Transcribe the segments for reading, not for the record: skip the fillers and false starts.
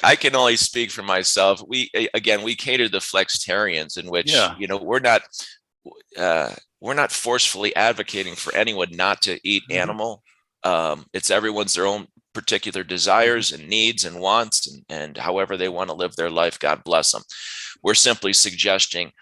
I can only speak for myself. We cater the flexitarians, in which we're not forcefully advocating for anyone not to eat animal. It's everyone's their own particular desires and needs and wants, and however they want to live their life, God bless them. We're simply suggesting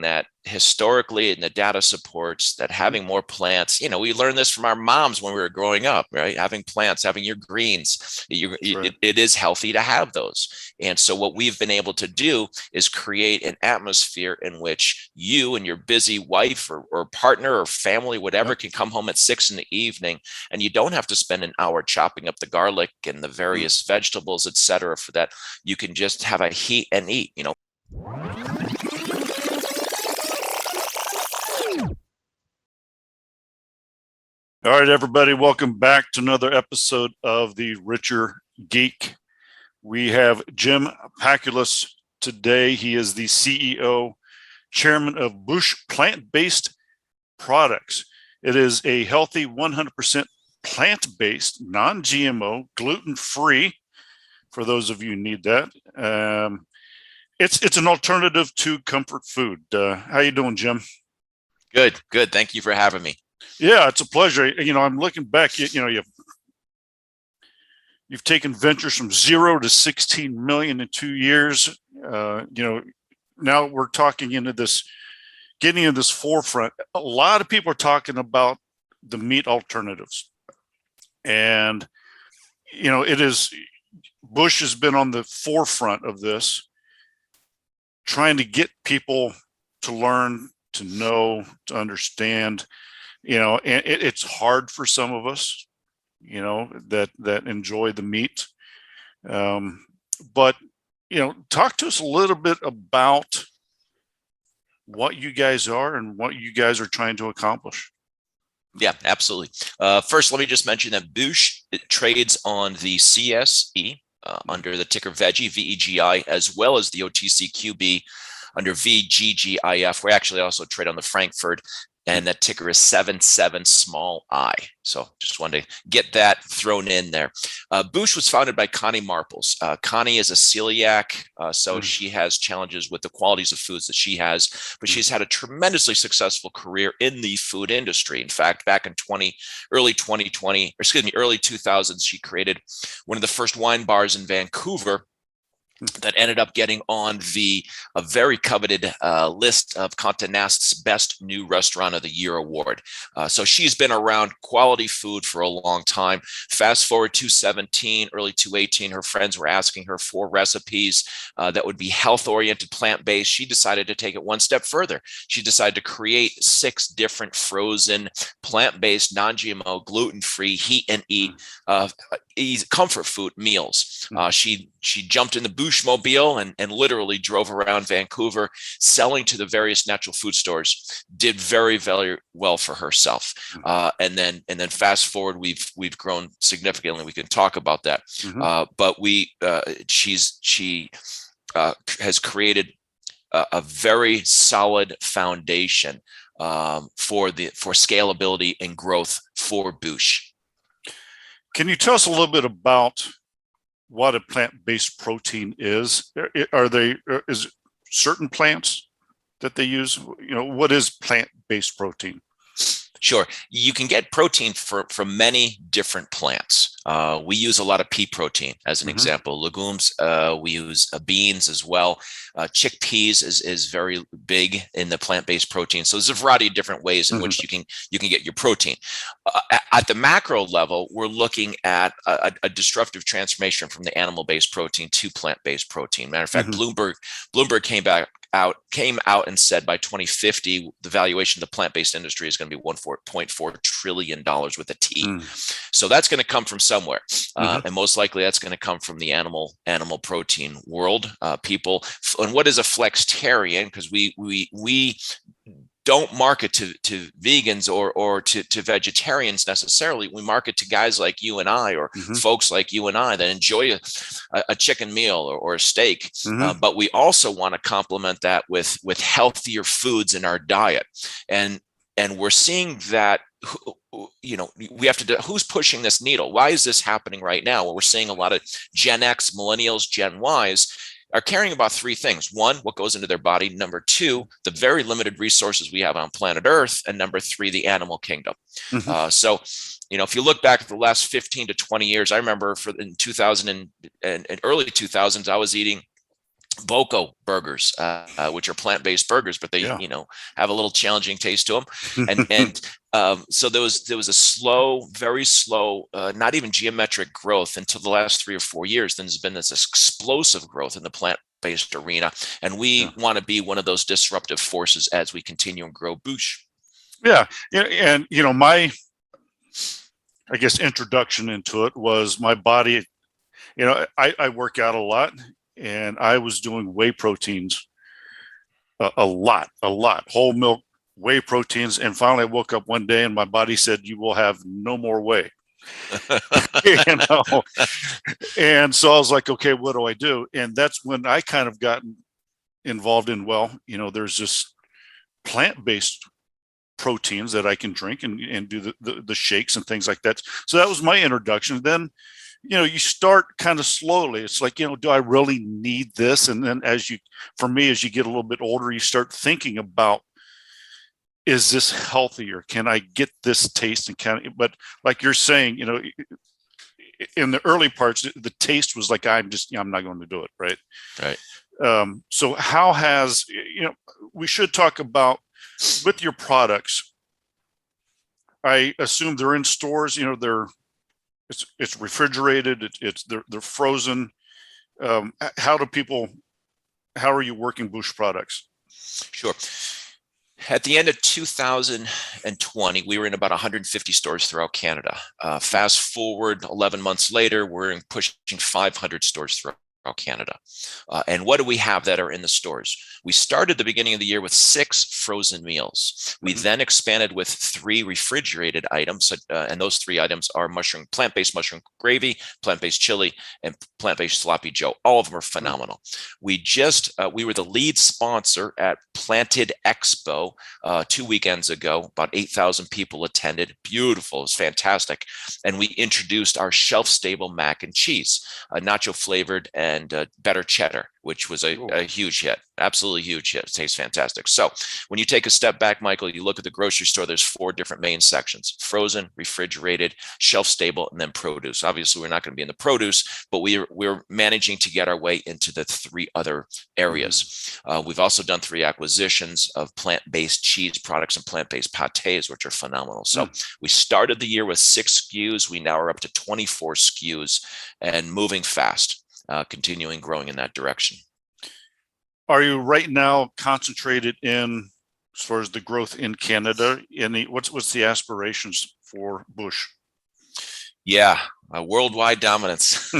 that historically, and the data supports that having more plants, we learned this from our moms when we were growing up, right? Having plants, having your greens, it is healthy to have those. And so what we've been able to do is create an atmosphere in which you and your busy wife or partner or family, whatever, can come home at 6 p.m, and you don't have to spend an hour chopping up the garlic and the various vegetables, etc. For that, you can just have a heat and eat, All right, everybody, welcome back to another episode of the Richer Geek. We have Jim Pakulis today. He is the CEO, chairman of Boosh Plant-Based Products. It is a healthy 100% plant-based, non-GMO, gluten-free, for those of you who need that. It's an alternative to comfort food. How you doing, Jim? Good. Thank you for having me. Yeah, it's a pleasure. I'm looking back. You've taken ventures from 0 to 16 million in 2 years. Now we're talking getting into this forefront. A lot of people are talking about the meat alternatives, and Boosh has been on the forefront of this, trying to get people to learn, to know, to understand. And it's hard for some of us, that enjoy the meat. But, talk to us a little bit about what you guys are and what you guys are trying to accomplish. Yeah, absolutely. First, let me just mention that Boosh trades on the CSE under the ticker VEGI, as well as the OTCQB under VGGIF. We actually also trade on the Frankfurt, and that ticker is 77 small I. So just wanted to get that thrown in there. Boosh was founded by Connie Marples. Connie is a celiac, so she has challenges with the qualities of foods that she has, but she's had a tremendously successful career in the food industry. In fact, back in early 2000s, she created one of the first wine bars in Vancouver that ended up getting on a very coveted list of Condé Nast's Best New Restaurant of the Year award. So she's been around quality food for a long time. Fast forward to 2017, early 2018, her friends were asking her for recipes that would be health-oriented, plant-based. She decided to take it one step further. She decided to create 6 different frozen, plant-based, non-GMO, gluten-free, heat and eat comfort food meals. She jumped in the Boosh mobile and literally drove around Vancouver selling to the various natural food stores. Did very, very well for herself. And then fast forward, we've grown significantly. We can talk about that. But she has created a very solid foundation for scalability and growth for Boosh. Can you tell us a little bit about what a plant-based protein is? Is it certain plants that they use? What is plant-based protein? Sure. You can get protein from many different plants. We use a lot of pea protein as an example. Legumes, we use beans as well. Chickpeas is very big in the plant-based protein. So there's a variety of different ways in which you can get your protein. At the macro level, we're looking at a disruptive transformation from the animal-based protein to plant-based protein. Matter of fact, Bloomberg came out and said by 2050, the valuation of the plant-based industry is going to be $1.4 trillion with a T. So that's going to come from somewhere. And most likely that's going to come from the animal protein world. People, and what is a flexitarian? Because we don't market to vegans or to vegetarians necessarily. We market to guys like you and I, or folks like you and I that enjoy a chicken meal or a steak. But we also want to complement that with healthier foods in our diet. And we're seeing that we have to do, who's pushing this needle? Why is this happening right now? Well, we're seeing a lot of Gen X, millennials, Gen Ys are caring about three things. One, what goes into their body. Number two, the very limited resources we have on planet Earth. And number three, the animal kingdom. So, if you look back at the last 15 to 20 years, I remember in 2000 and early 2000s, I was eating Boco burgers, which are plant-based burgers, but they, have a little challenging taste to them. So there was a slow, very slow, not even geometric growth until the last 3 or 4 years. Then there's been this explosive growth in the plant-based arena. And we want to be one of those disruptive forces as we continue and grow Boosh. Yeah. And, my, I guess, introduction into it was my body. I work out a lot. And I was doing whey proteins a lot, whole milk whey proteins. And finally I woke up one day and my body said, you will have no more whey. And so I was like, okay, what do I do? And that's when I kind of gotten involved in, there's just plant-based proteins that I can drink and do the shakes and things like that. So that was my introduction. Then you start kind of slowly. It's like, do I really need this? And then as you get a little bit older, you start thinking about, is this healthier? Can I get this taste? But like you're saying, in the early parts, the taste was like, I'm not going to do it. Right. Right. So how has, we should talk about with your products. I assume they're in stores, it's refrigerated. They're frozen. How are you working Boosh products? Sure. At the end of 2020, we were in about 150 stores throughout Canada. Fast forward 11 months later, we're pushing 500 stores throughout Canada. And what do we have that are in the stores? We started the beginning of the year with 6 frozen meals. We then expanded with 3 refrigerated items. And those 3 items are plant-based mushroom gravy, plant-based chili, and plant-based sloppy joe. All of them are phenomenal. We were the lead sponsor at Planted Expo 2 weekends ago. About 8,000 people attended. Beautiful. It was fantastic. And we introduced our shelf-stable mac and cheese, nacho flavored and better cheddar, which was a huge hit. Absolutely huge hit. It tastes fantastic. So when you take a step back, Michael, you look at the grocery store, there's 4 different main sections: frozen, refrigerated, shelf stable, and then produce. Obviously, we're not going to be in the produce, but we're managing to get our way into the 3 other areas. We've also done 3 acquisitions of plant-based cheese products and plant-based pâtés, which are phenomenal. So we started the year with 6 SKUs. We now are up to 24 SKUs and moving fast, continuing growing in that direction. Are you right now concentrated in, as far as the growth in Canada, what's the aspirations for Boosh? Yeah, worldwide dominance.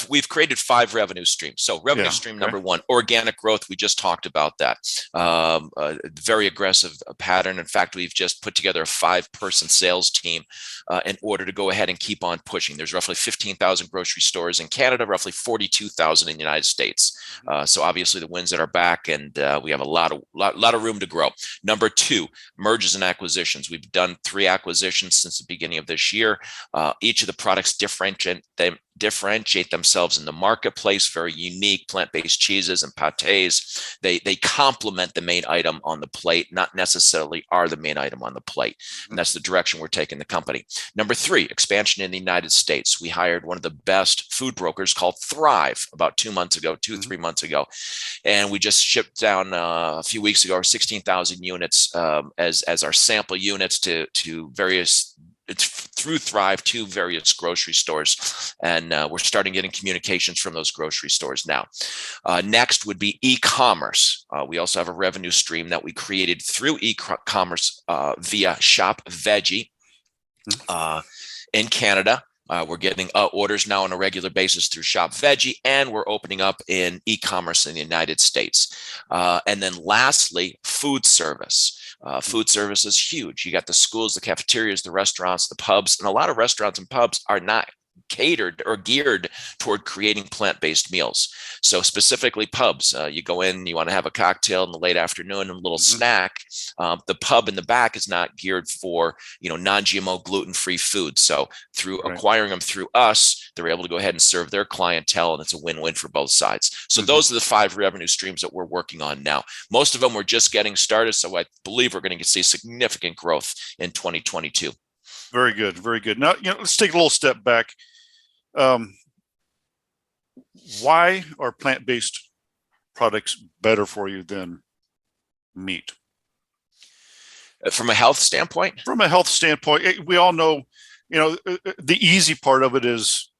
We've created 5 revenue streams. So revenue stream number 1, organic growth. We just talked about that. Very aggressive pattern. In fact, we've just put together a 5-person sales team in order to go ahead and keep on pushing. There's roughly 15,000 grocery stores in Canada, roughly 42,000 in the United States. So obviously the winds at our back, and we have a lot of room to grow. Number 2, mergers and acquisitions. We've done 3 acquisitions since the beginning of this year. Each of the products differentiate themselves in the marketplace. Very unique plant-based cheeses and pâtés. They complement the main item on the plate, not necessarily are the main item on the plate. And that's the direction we're taking the company. Number 3, expansion in the United States. We hired one of the best food brokers called Thrive about 3 months ago. And we just shipped down a few weeks ago our 16,000 units as our sample units to various, through Thrive, to various grocery stores. And we're starting getting communications from those grocery stores now. Next would be e-commerce. We also have a revenue stream that we created through e-commerce via Shop Veggie in Canada. We're getting orders now on a regular basis through Shop Veggie, and we're opening up in e-commerce in the United States. And then lastly, food service. Food service is huge. You got the schools, the cafeterias, the restaurants, the pubs, and a lot of restaurants and pubs are not catered or geared toward creating plant-based meals. So specifically pubs, you go in, you want to have a cocktail in the late afternoon and a little snack. The pub in the back is not geared for, non-GMO gluten-free food. So through acquiring them through us, they're able to go ahead and serve their clientele, and it's a win-win for both sides. So those are the 5 revenue streams that we're working on now. Most of them we're just getting started. So I believe we're going to see significant growth in 2022. Very good. Very good. Now, let's take a little step back. Why are plant-based products better for you than meat? From a health standpoint? From a health standpoint, we all know, the easy part of it is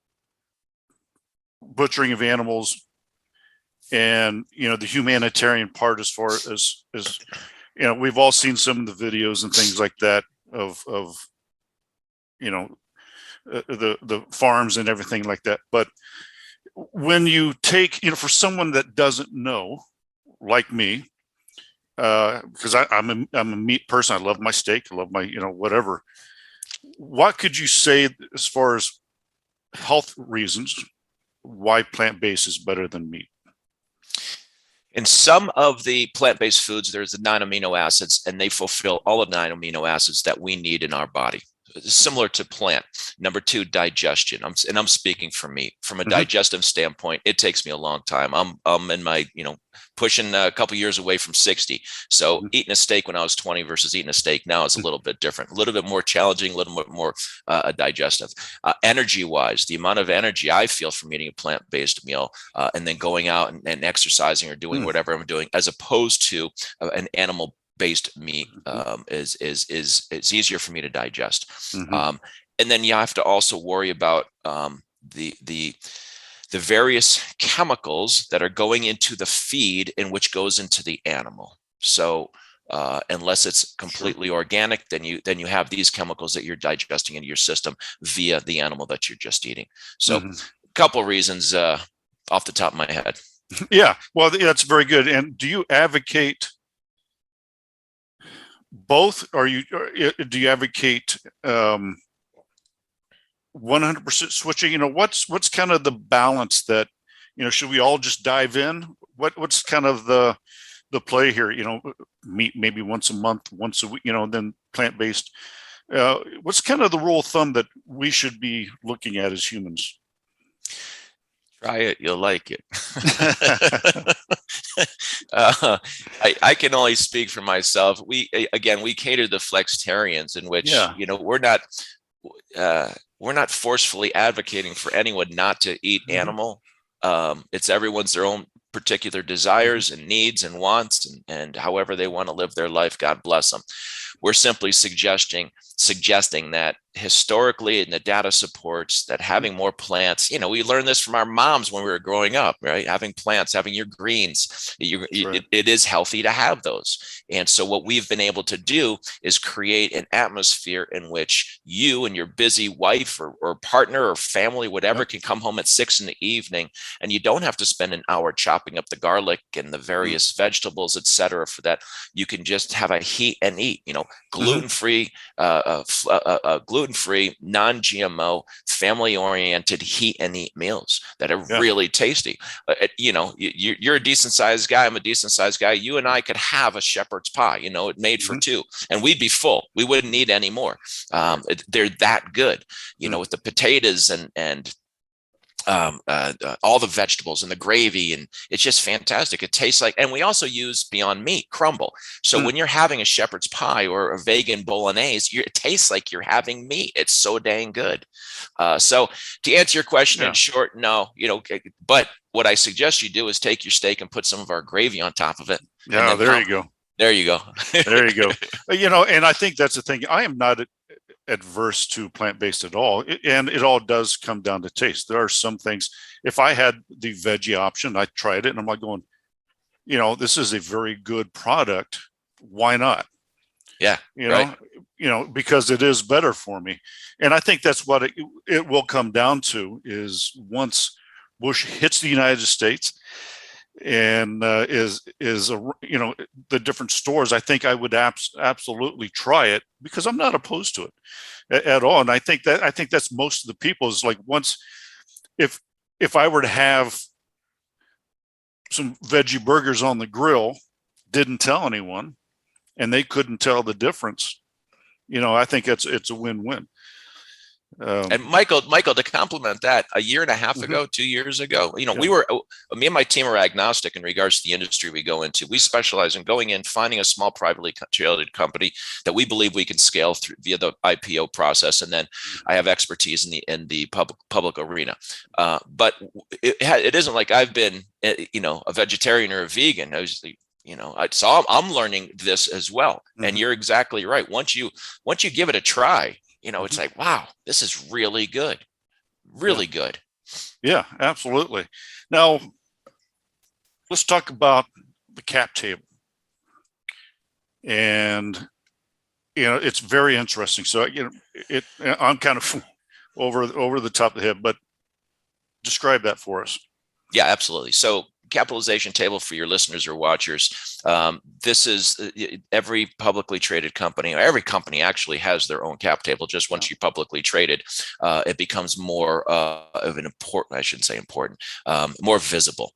butchering of animals, and, the humanitarian part as far as, we've all seen some of the videos and things like that of the farms and everything like that. But when you take, for someone that doesn't know, like me, because I'm a meat person, I love my steak, I love my, whatever. What could you say as far as health reasons why plant-based is better than meat? In some of the plant-based foods, there's the 9 amino acids, and they fulfill all of 9 amino acids that we need in our body. Similar to plant. Number 2, digestion. I'm speaking for me from a digestive standpoint. It takes me a long time. I'm in my, pushing a couple years away from 60. So eating a steak when I was 20 versus eating a steak now is a little bit different, a little bit more challenging, a little bit more digestive. Energy wise, the amount of energy I feel from eating a plant-based meal and then going out and exercising or doing whatever I'm doing, as opposed to an animal-based meat is easier for me to digest. And then you have to also worry about the various chemicals that are going into the feed in which goes into the animal. So unless it's completely organic, then you have these chemicals that you're digesting into your system via the animal that you're just eating. So a couple of reasons off the top of my head. Yeah, well, that's very good. And do you advocate both? Do you advocate 100% switching? What's kind of the balance that, should we all just dive in? What's kind of the play here? Meat maybe once a month, once a week, then plant-based. What's kind of the rule of thumb that we should be looking at as humans? Try it, you'll like it. I can only speak for myself. We cater the flexitarians, in which we're not forcefully advocating for anyone not to eat animal. It's everyone's their own particular desires and needs and wants, and however they want to live their life, God bless them. We're simply suggesting that historically, and the data supports that having more plants, we learned this from our moms when we were growing up, right? Having plants, having your greens, it is healthy to have those. And so what we've been able to do is create an atmosphere in which you and your busy wife or partner or family, whatever, can come home at 6 p.m, and you don't have to spend an hour chopping up the garlic and the various vegetables, etc. For that, you can just have a heat and eat, gluten-free, gluten-free, non-GMO, family-oriented heat and eat meals that are really tasty. You're a decent sized guy. I'm a decent sized guy. You and I could have a shepherd's pie, it made for 2, and we'd be full. We wouldn't need any more. They're that good, with the potatoes and all the vegetables and the gravy, and it's just fantastic. It tastes like, and we also use Beyond Meat crumble. So when you're having a shepherd's pie or a vegan bolognese, it tastes like you're having meat. It's so dang good. So to answer your question in short, no, but what I suggest you do is take your steak and put some of our gravy on top of it. Yeah, there you go. There you go. There you go. And I think that's the thing. I am not adverse to plant-based at all, and it all does come down to taste. There are some things, if I had the veggie option, I tried it and I'm like going, this is a very good product, why not? Because it is better for me. And I think that's what it will come down to, is once Bush hits the United States and the different stores, I think I would absolutely try it, because I'm not opposed to it at all. And I think that's most of the people, is like, once, if I were to have some veggie burgers on the grill, didn't tell anyone, and they couldn't tell the difference, I think it's a win-win. And Michael, to complement that, a year and a half ago, 2 years ago, me and my team are agnostic in regards to the industry we go into. We specialize in going in, finding a small privately traded company that we believe we can scale through via the IPO process, and then I have expertise in the public arena. But it isn't like I've been, a vegetarian or a vegan. So I'm learning this as well. And you're exactly right. Once you give it a try, it's like, wow, this is really good. Really good. Yeah, absolutely. Now, let's talk about the cap table. And, it's very interesting. So, I'm kind of over the top of the head, but describe that for us. Yeah, absolutely. So, capitalization table for your listeners or watchers. This is every publicly traded company, or every company actually has their own cap table. Just once you publicly traded, it becomes more of an important, I shouldn't say important, more visible.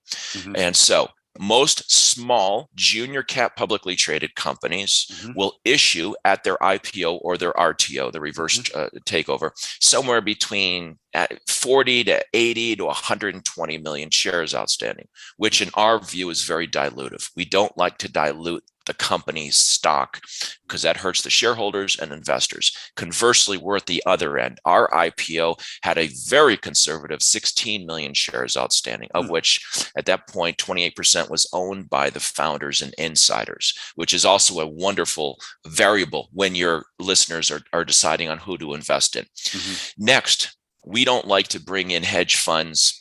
And so most small junior cap publicly traded companies will issue at their IPO or their RTO, the reverse takeover, somewhere between 40 to 80 to 120 million shares outstanding, which in our view is very dilutive. We don't like to dilute the company's stock because that hurts the shareholders and investors. Conversely, we're at the other end. Our IPO had a very conservative 16 million shares outstanding, of which at that point, 28% was owned by the founders and insiders, which is also a wonderful variable when your listeners are deciding on who to invest in. Next, we don't like to bring in hedge funds,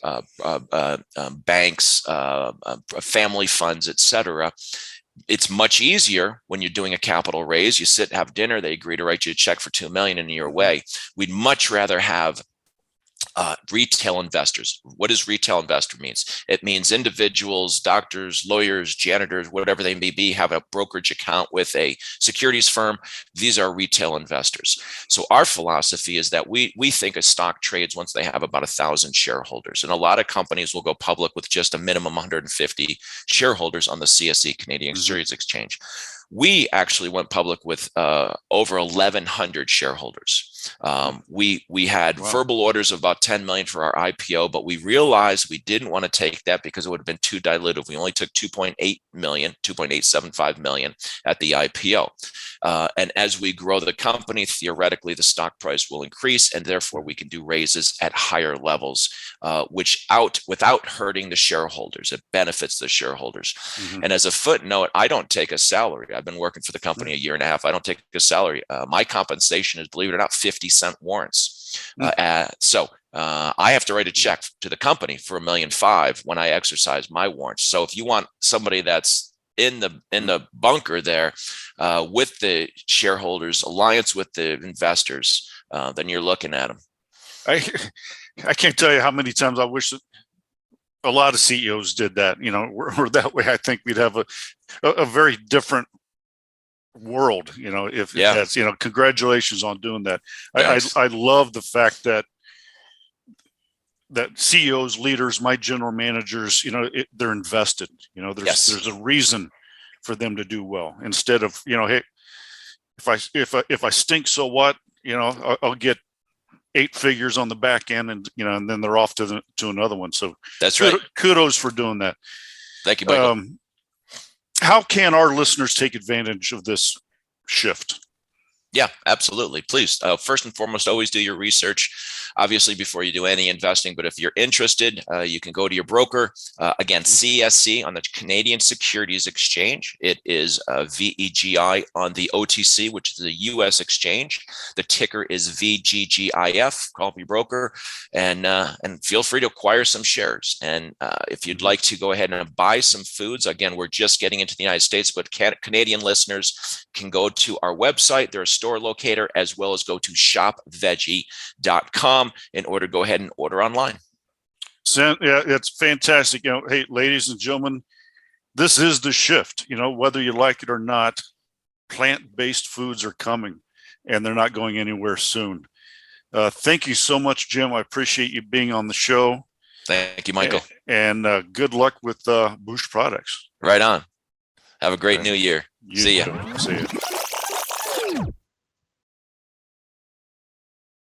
banks, family funds, etc. It's much easier when you're doing a capital raise. You sit, have dinner, they agree to write you a check for $2 million and you're away. We'd much rather have retail investors. What does retail investor means? It means individuals, doctors, lawyers, janitors, whatever they may be, have a brokerage account with a securities firm. These are retail investors. So our philosophy is that we think a stock trades once they have about 1,000 shareholders. And a lot of companies will go public with just a minimum 150 shareholders on the CSE, Canadian Securities Exchange. We actually went public with over 1,100 shareholders. We had verbal orders of about 10 million for our IPO, but we realized we didn't want to take that because it would have been too dilutive. We only took 2.875 million at the IPO. And as we grow the company, theoretically, the stock price will increase, and therefore we can do raises at higher levels, without hurting the shareholders. It benefits the shareholders. And as a footnote, I don't take a salary. I've been working for the company a year and a half. I don't take a salary. My compensation is, believe it or not, 50-cent warrants. So I have to write a check to the company for $1.5 million when I exercise my warrants. So if you want somebody that's in the bunker there with the shareholders, alliance with the investors, then you're looking at them. I can't tell you how many times I wish that a lot of CEOs did that. We're that way. I think we'd have a very different world, if that's, congratulations on doing that. I love the fact that CEOs, leaders, my general managers, they're invested. There's a reason for them to do well, instead of, hey, if I stink, so what? I'll get 8 figures on the back end, and then they're off to another one. So that's right. Kudos for doing that. Thank you, Michael. How can our listeners take advantage of this shift? Yeah, absolutely. Please, first and foremost, always do your research, obviously, before you do any investing. But if you're interested, you can go to your broker. Again, CSE on the Canadian Securities Exchange. It is VEGI on the OTC, which is the U.S. exchange. The ticker is VGGIF. Call up your broker and feel free to acquire some shares. And if you'd like to go ahead and buy some foods, again, we're just getting into the United States, but Canadian listeners can go to our website. There's store locator, as well as go to shopveggie.com in order to go ahead and order online. Yeah, it's fantastic. Hey, ladies and gentlemen, this is the shift. Whether you like it or not, plant-based foods are coming, and they're not going anywhere soon. Thank you so much, Jim. I appreciate you being on the show. Thank you, Michael. And good luck with Boosh products. Right on. Have a great new year. You See ya. too. See ya.